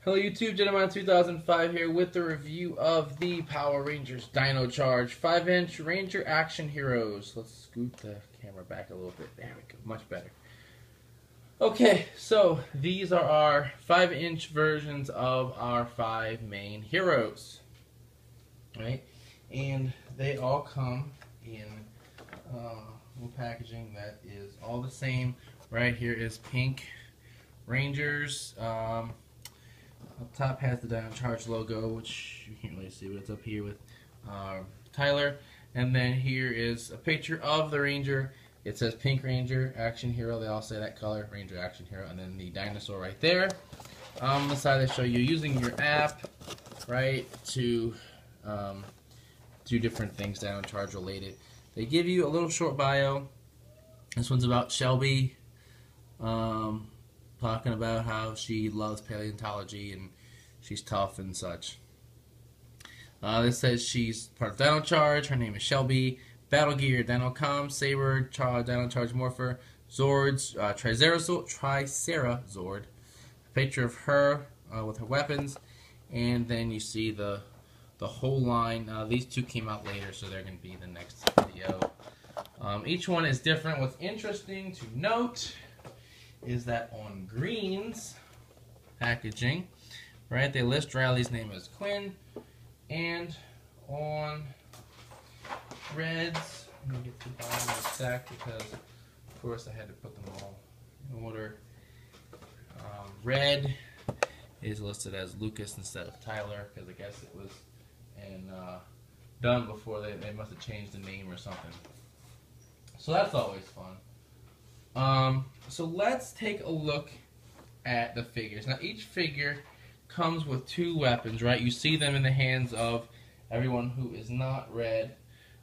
Hello YouTube, Gentleman 2005 here with the review of the Power Rangers Dino Charge 5-inch Ranger Action Heroes. Let's scoot the camera back a little bit. There we go, much better. Okay, so these are our 5-inch versions of our 5 main heroes. Right? And they all come in packaging that is all the same. Right here is pink Rangers. Up top has the Dino Charge logo, which you can't really see, but it's up here with Tyler. And then here is a picture of the Ranger. It says Pink Ranger Action Hero. They all say that color, Ranger Action Hero. And then the dinosaur right there. On the side, they show you using your app, right, to do different things Dino Charge related. They give you a little short bio. This one's about Shelby. Talking about how she loves paleontology and she's tough and such. This says she's part of Dino Charge. Her name is Shelby. Battle Gear, Dino Com, Saber, Dino Charge Morpher, Zords, Tricera Zord. A picture of her with her weapons, and then you see the whole line. These two came out later, so they're going to be the next video. Each one is different. What's interesting to note is that on Green's packaging, right, they list Riley's name as Quinn, and on Red's, let me get to the bottom of the stack because, of course, I had to put them all in order. Red is listed as Lucas instead of Tyler because I guess it was done before they must have changed the name or something. So that's always fun. So let's take a look at the figures. Now each figure comes with 2 weapons, right? You see them in the hands of everyone who is not Red.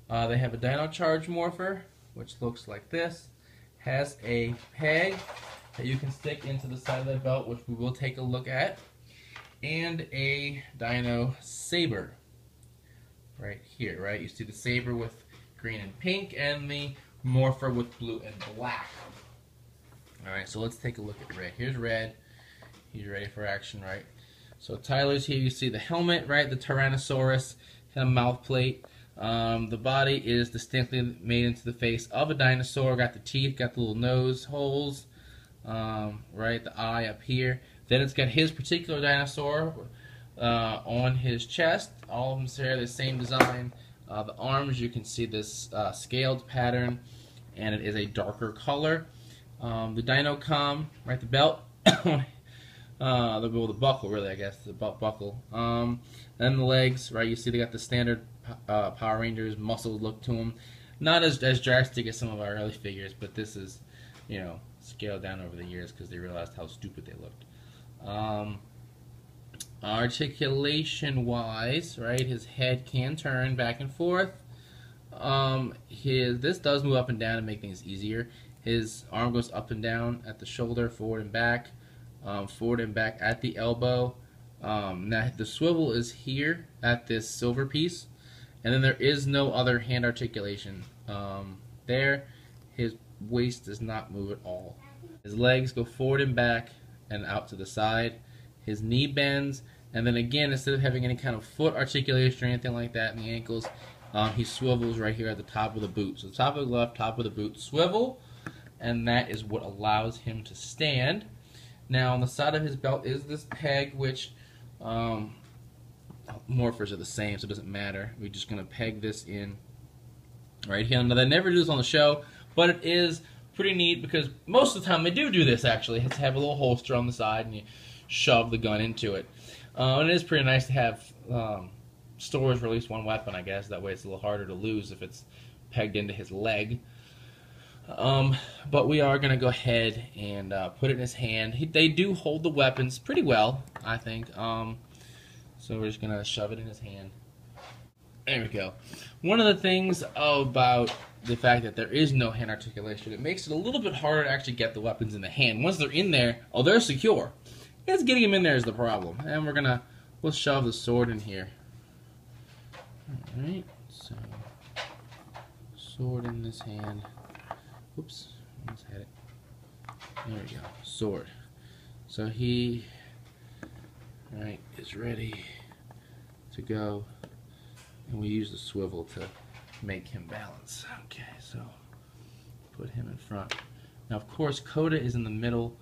They have a Dino Charge Morpher, which looks like this. Has a peg that you can stick into the side of the belt, which we will take a look at. And a Dino Saber. Right here, right? You see the Saber with green and pink, and the Morpher with blue and black. Alright, so let's take a look at Red. Here's Red. He's ready for action, right? So Tyler's here. You see the helmet, right? The Tyrannosaurus kind of mouth plate. The body is distinctly made into the face of a dinosaur. Got the teeth, got the little nose holes, right? The eye up here. Then it's got his particular dinosaur on his chest. All of them share the same design. The arms, you can see this scaled pattern, and it is a darker color. The Dino Com, right, the belt, the buckle, really, I guess, the belt buckle. And the legs, right, you see they got the standard Power Rangers muscle look to them. Not as drastic as some of our early figures, but this is, you know, scaled down over the years because they realized how stupid they looked. Articulation-wise, right, his head can turn back and forth. This does move up and down to make things easier. His arm goes up and down at the shoulder, forward and back at the elbow. Now the swivel is here at this silver piece, and then there is no other hand articulation. There, his waist does not move at all. His legs go forward and back and out to the side. His knee bends, and then again, instead of having any kind of foot articulation or anything like that in the ankles, he swivels right here at the top of the boot. So the top of the glove, top of the boot, swivel, and that is what allows him to stand. Now on the side of his belt is this peg, which morphers are the same, so it doesn't matter. We're just going to peg this in right here. Now they never do this on the show, but it is pretty neat because most of the time they do this actually. It's to have a little holster on the side and you shove the gun into it. And it is pretty nice to have storage for at least one weapon, I guess. That way it's a little harder to lose if it's pegged into his leg. But we are going to go ahead and put it in his hand. They do hold the weapons pretty well, I think. So we're just going to shove it in his hand. There we go. One of the things about the fact that there is no hand articulation, it makes it a little bit harder to actually get the weapons in the hand. Once they're in there, oh, they're secure. It's getting them in there is the problem. And we'll shove the sword in here. Alright, so sword in this hand. Oops, almost had it. There we go. Sword. So he right, is ready to go, and we use the swivel to make him balance. Okay, so put him in front. Now, of course, Coda is in the middle.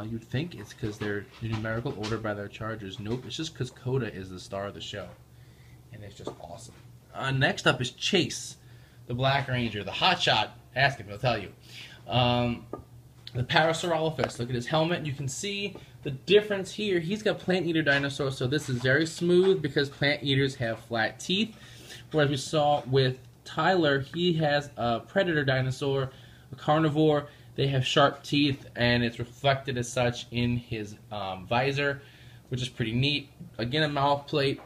You'd think it's because they're in numerical order by their chargers. Nope, it's just because Coda is the star of the show, and it's just awesome. Next up is Chase, the Black Ranger, the hotshot. Ask him, he'll tell you. The Parasaurolophus. Look at his helmet. You can see the difference here. He's got Plant Eater dinosaur, so this is very smooth because Plant Eaters have flat teeth. Whereas we saw with Tyler, he has a Predator dinosaur, a carnivore. They have sharp teeth, and it's reflected as such in his visor, which is pretty neat. Again, a mouth plate.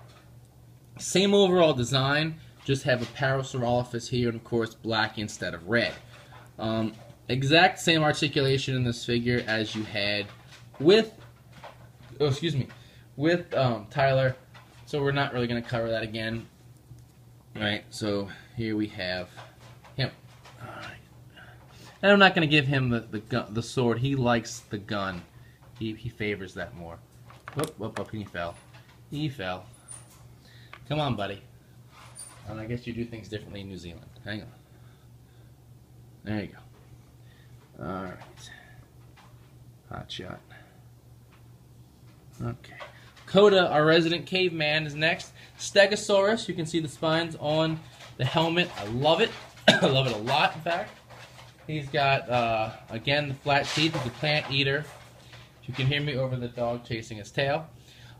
Same overall design, just have a Parasaurolophus here, and of course black instead of red. Exact same articulation in this figure as you had with, Tyler. So we're not really going to cover that again. All right, so here we have him. All right. And I'm not going to give him the sword. He likes the gun. He favors that more. Whoop, whoop, whoop, and he fell. He fell. Come on, buddy. And I guess you do things differently in New Zealand. Hang on. There you go. Alright. Hot shot. Okay. Coda, our resident caveman, is next. Stegosaurus. You can see the spines on the helmet. I love it. I love it a lot, in fact. He's got, again, the flat teeth of the Plant Eater. You can hear me over the dog chasing his tail.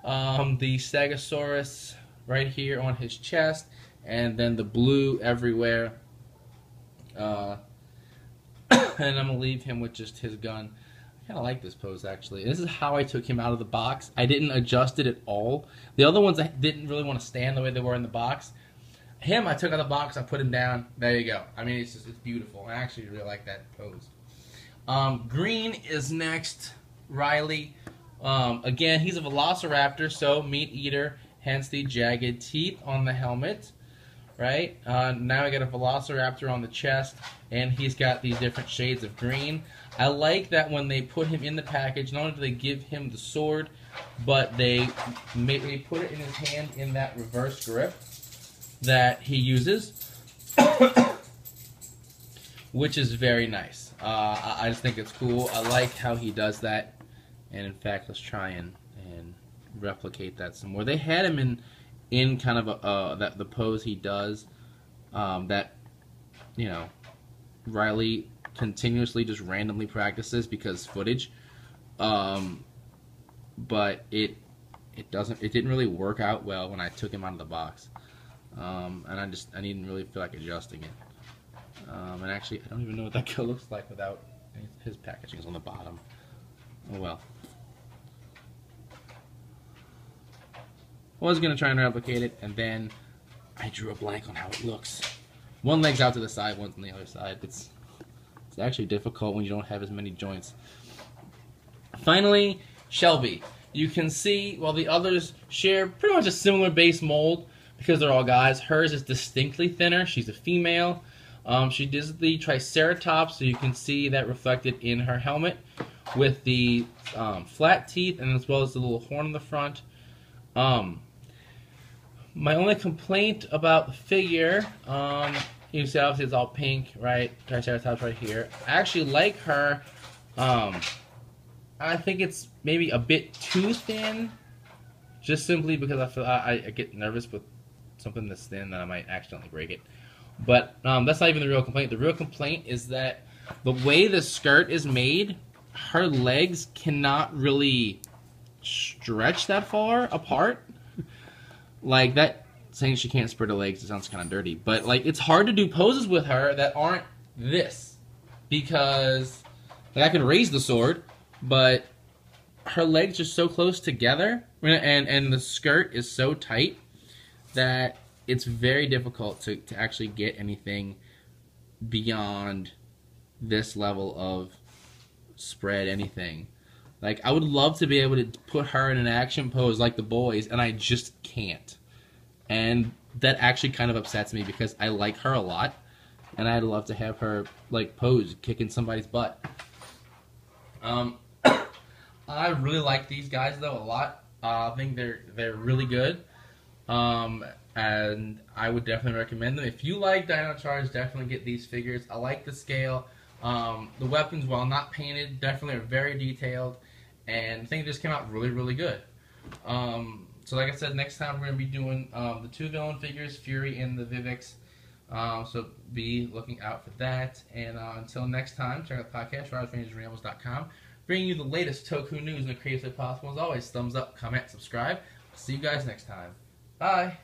The Stegosaurus right here on his chest, and then the blue everywhere. And I'm going to leave him with just his gun. I kind of like this pose, actually. This is how I took him out of the box. I didn't adjust it at all. The other ones I didn't really want to stand the way they were in the box. Him, I took out of the box, I put him down. There you go. I mean, it's beautiful. I actually really like that pose. Green is next. Riley. Again, he's a velociraptor, so meat eater, hence the jagged teeth on the helmet. Right? Now we got a velociraptor on the chest, and he's got these different shades of green. I like that when they put him in the package, not only do they give him the sword, but they put it in his hand in that reverse grip that he uses, which is very nice. I just think it's cool. I like how he does that, and in fact, let's try and replicate that some more. They had him in kind of the pose he does, that, you know, Riley continuously just randomly practices because footage, but it didn't really work out well when I took him out of the box, and I didn't really feel like adjusting it, and actually I don't even know what that guy looks like without his packaging is on the bottom. Oh well. I was going to try and replicate it, and then I drew a blank on how it looks. One leg's out to the side, one's on the other side. It's actually difficult when you don't have as many joints. Finally, Shelby. You can see, while the others share pretty much a similar base mold, because they're all guys, hers is distinctly thinner. She's a female. She does the Triceratops, so you can see that reflected in her helmet, with the flat teeth, and as well as the little horn in the front. My only complaint about the figure, you see obviously it's all pink, right? Triceratops right here. I actually like her. I think it's maybe a bit too thin, just simply because I feel I get nervous with something that's thin that I might accidentally break it. But that's not even the real complaint. The real complaint is that the way the skirt is made, her legs cannot really stretch that far apart. Like, that, saying she can't spread her legs, it sounds kind of dirty. But, like, it's hard to do poses with her that aren't this. Because, like, I can raise the sword, but her legs are so close together, and the skirt is so tight that it's very difficult to actually get anything beyond this level of spread anything. Like, I would love to be able to put her in an action pose like the boys, and I just can't. And that actually kind of upsets me because I like her a lot, and I'd love to have her, like, pose, kicking somebody's butt. I really like these guys, though, a lot. I think they're really good. And I would definitely recommend them. If you like Dino Charge, definitely get these figures. I like the scale. The weapons, while not painted, definitely are very detailed, and I think it just came out really, really good. So like I said, next time we're going to be doing the 2 villain figures, Fury and the Vivix. So be looking out for that. And until next time, check out the podcast, RogersRangersRambles.com, bringing you the latest Toku news in the creative way possible. As always, thumbs up, comment, subscribe. See you guys next time. Bye.